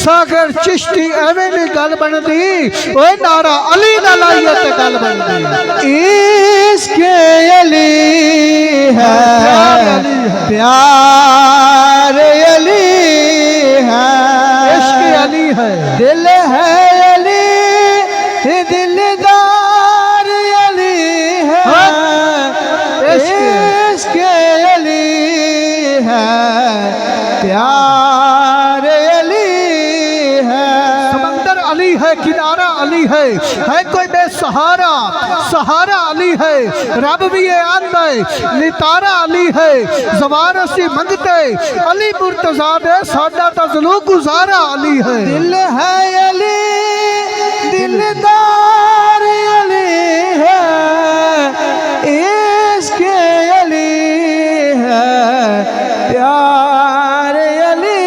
सागर चिश्ती एवें नहीं गल बनदी ओए नारा अली दा लाइए ते गल बनदी इश्क अली है प्यार अली है इश्क अली है दिल है अली दिलदार अली है इश्क अली है प्यार अली है समंदर अली है किनारा अली है कोई बेसहारा सहारा अली है रब भी ये आंदा है नितारा अली है जवार असी मंगते अली मुर्तजा दे साडा ता ज़ुलू गुजारा अली है दिल है अली दिलदार अली है इश्क अली है प्यार अली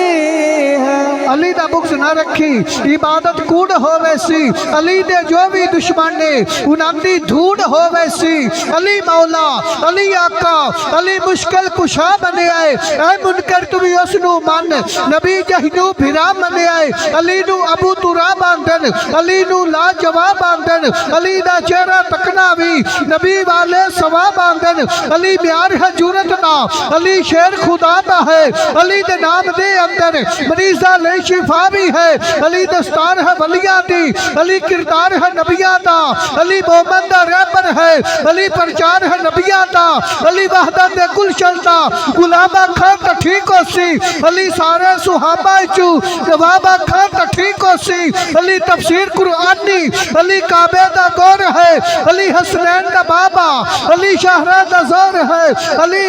है अली दा बुग़्ज़ ना रखी इबादत कूड़ होवे सी अली दे जो भी दुश्मन ने उन्हां दी धूड़ होवे सी अली मौला अली आका अली मुश्किल कुशा बने आए ऐ मुनकर तू भी उसनू मन नबी जहिनू भिरा मने आए अली नू अबू तुराब आंदन अली नू लाजवाब आंदन अली दा चेहरा तकना भी नबी वाले सवाब आंदन अली म्यार है जूरत ना अली शेर खुदा दा है अली दे नाम दे अंदर मरीज़ा ले शिफा भी है अली दस्तार है वलिया दी अली किरदार है नबिया दा अली मोहम्मद दा रहबर है अली प्रचार है नबिया दा अली वहदत दे गुलशन दा गुलामा खान ता ठीक हो सी अली सारे सुहाबा चू जवाबा खान ता ठीक हो सी अली तफसीर कुरानी अली काबे दा गौर है अली हसनैन दा बाबा अली शाहरा दा जोर है अली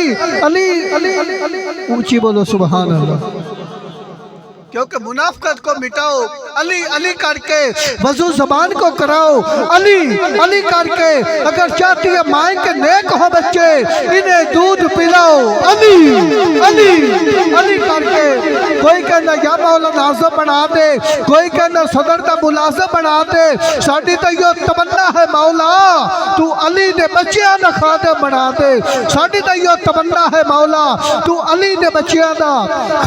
अली अली ऊंची बोलो सुभान अल्लाह क्योंकि मुनाफिकत को मिटाओ अली अली करके वजू जबान को कराओ अली अली करके अगर चाहती है माए के नेक हो बच्चे इन्हें दूध पिलाओ अली अली अली करके कोई कहना या मौला नाज़िम बना दे कोई कहना सदर का मुलाज़िम बना दे साडी तो यो तमन्ना है मौला तू अली ने बच्चियां दा खादिम बना दे साडी तो यो तमन्ना है मौला तू अली ने बच्चियां दा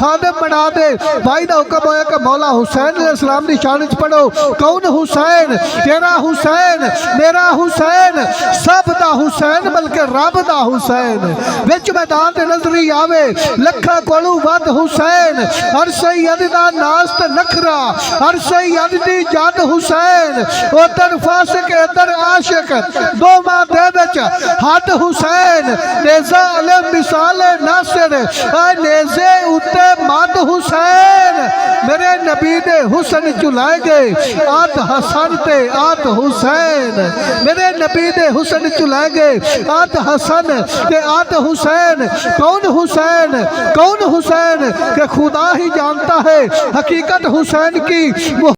खादिम बना दे भाई हुक्म होया कि मौला हुसैन अलैहिस्सलाम दी शान च पढ़ो कौन हुसैन तेरा हुसैन मेरा हुसैन सब दा हुसैन बल्कि रब दा हुसैन विच मैदान ते नजरी आवे लखा कोलू वध हुसैन हर सैयद दा नास ते नखरा हर सैयद दी जद हुसैन उधर फासिक इधर आशिक दोवां दे विच हद हुसैन नेज़ा अले मिसाल नासिर नेज़े उत्ते मद हुसैन मेरे नबी दे हुसन चुलाए गए आत हसन ते आत हुसैन मेरे नबी दे हुसन चुलाए गए आत हसन ते आत हुसैन कौन हुसैन के खुदा ही जानता है हकीकत हुसैन की।